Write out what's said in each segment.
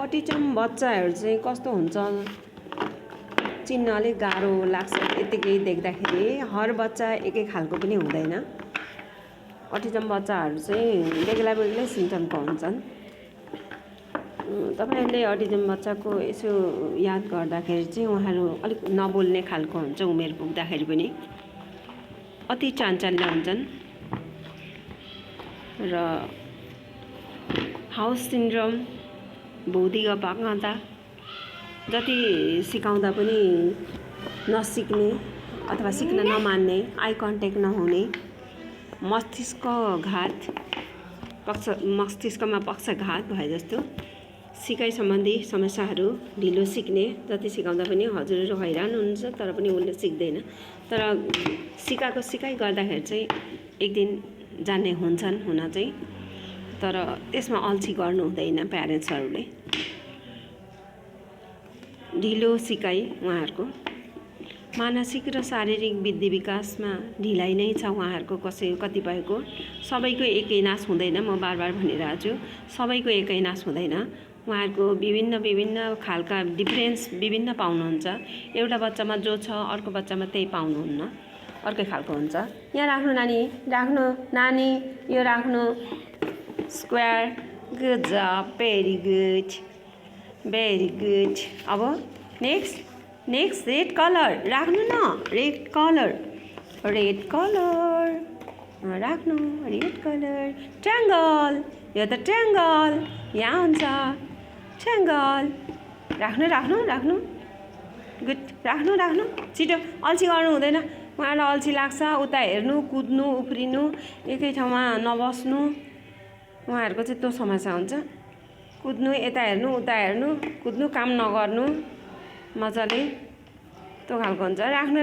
Autism बच्चाहरू चाहिँ कस्तो हुन्छ चिन्न अलिक गाह्रो लाग्छ। यतिकै देख्दाखेरि हर बच्चा एकै खालको पनि हुँदैन। अटिजम बच्चाहरू चाहिँ बेग्ला बेग्लै सिम्टमको हुन्छन्। तपाईहरुले अटिजम बच्चाको यसो याद गर्दाखेरि चाहिँ उहाँहरू अलिक नबोल्ने खालको हुन्छ। उमेर पुग्दाखेरि पनि अति चाञ्चल्य हुन्छन् र हाउस सिन्ड्रोम, बौद्धिक अपाङ्गता, जति सिकाउँदा पनि नसिक्ने अथवा सिक्न नमान्ने, आई कन्ट्याक्ट नहुने, मस्तिष्कमा पक्षघात भए जस्तो सिकाइ सम्बन्धी समस्याहरू, ढिलो सिक्ने, जति सिकाउँदा पनि हजुरहरू हैरान हुनुहुन्छ तर पनि उसले सिक्दैन। तर सिकाएको सिकाइ गर्दाखेरि चाहिँ एक दिन जान्ने हुन्छन् हुन चाहिँ, तर त्यसमा अल्छी गर्नु हुँदैन। प्यारेन्ट्सहरूले ढिलो सिकाइ उहाँहरूको मानसिक र शारीरिक वृद्धि विकासमा ढिलाइ नै छ उहाँहरूको कतिपयको। सबैको एकै नास हुँदैन, म बार बार भनिरहेको छु, सबैको एकै नास हुँदैन। उहाँहरूको विभिन्न खालका डिफ्रेन्स विभिन्न पाउनुहुन्छ। एउटा बच्चामा जो छ अर्को बच्चामा त्यही पाउनुहुन्न, अर्कै खालको हुन्छ। यहाँ राख्नु नानी, राख्नु नानी, यो राख्नु स्क्वायर, गुड जब, भेरी गुड, भेरी गुड। अब नेक्स्ट रेड कलर राख्नु न, रेड कलर राख्नु, रेड कलर। ट्रायङ्गल, यो त ट्रायङ्गल यहाँ हुन्छ, ट्रायङ्गल राख्नु गुड, राख्नु छिटो। अल्छी गर्नु हुँदैन, उहाँलाई अल्छी लाग्छ। उता हेर्नु, कुद्नु, उफ्रिनु, एकै ठाउँमा नबस्नु, उहाँहरूको चाहिँ त्यो समस्या हुन्छ। कुद्नु, यता हेर्नु, उता हेर्नु, कुद्नु, काम नगर्नु मजाले, त्यो खालको हुन्छ। राख्नु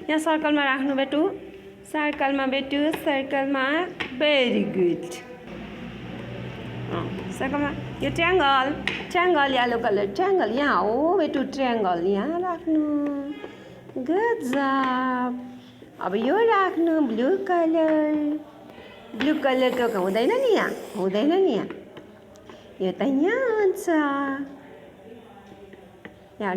यहाँ सर्कलमा राख्नु बेटु, सर्कलमा, भेरी गुड। सर्कलमा यो ट्रायङ्गल येलो कलर ट्रायङ्गल यहाँ हो बेटु, ट्रायङ्गल यहाँ राख्नु, गुड जब। अब यो राख्नु ब्लू कलरको हुँदैन नि यहाँ, यो त यहाँ हुन्छ। यहाँ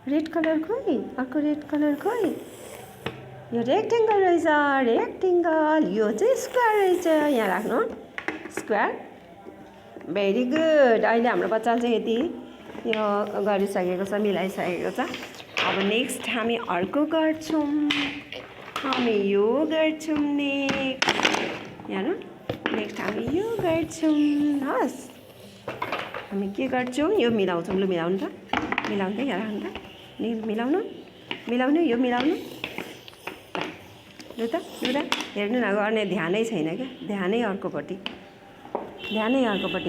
रेड कलर खोइ, अर्को रेड कलर खोइ, यो रेक्टेङ्गल रहेछ, यो चाहिँ स्क्वायर रहेछ, यहाँ राख्नु स्क्वायर, भेरी गुड। अहिले हाम्रो बच्चाले चाहिँ यति यो गरिसकेको छ, मिलाइसकेको छ। अब नेक्स्ट हामी अर्को गर्छौँ, हामी यो गर्छौँ नेक्स्ट हामी यो गर्छौँ। हस्, हामी के गर्छौँ, यो मिलाउँछौँ। लु मिलाउनु त, यहाँ राख्नु त, मिलाउनु, यो मिलाउनु। लु त हेर्नु नगर्ने, ध्यानै छैन क्या, ध्यानै अर्कोपट्टि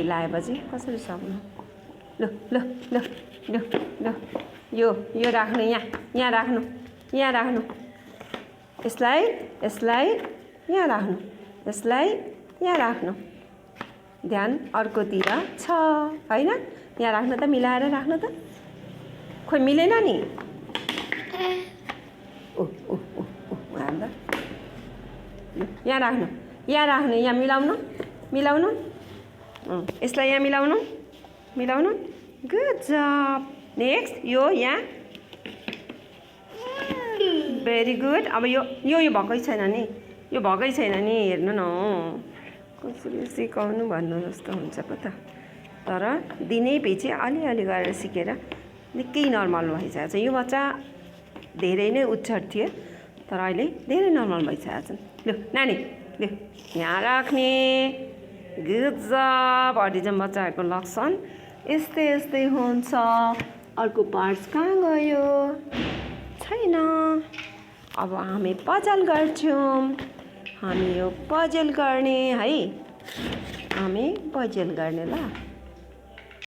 लाएपछि कसरी सक्नु। लु यो राख्नु, यहाँ राख्नु, यसलाई यहाँ राख्नु, यसलाई यहाँ राख्नु। ध्यान अर्कोतिर छ होइन, यहाँ राख्नु त, मिलाएर राख्नु त। खोइ मिलेन नि, यहाँ राख्नु, यहाँ मिलाउनु, यसलाई यहाँ मिलाउनु, गुड जब। नेक्स्ट यो यहाँ, भेरी गुड। अब यो भएकै छैन नि, हेर्नु न कसरी सिकाउनु भन्नु जस्तो हुन्छ पो त। तर दिनै पछि अलिअलि गरेर सिकेर निकै नर्मल भइसकेको छ। यो बच्चा धेरै नै उच्चर थियो, तर अहिले धेरै नर्मल भइसकेको छ। लु नानी, यहाँ राख्ने, गुड जब। अटिजम बच्चाहरूको लक्षण यस्तै हुन्छ। अर्को पार्ट्स कहाँ गयो, छैन। अब हामी पजल गर्छौँ, हामी यो पजल गर्ने है, हामी पजल गर्ने ल।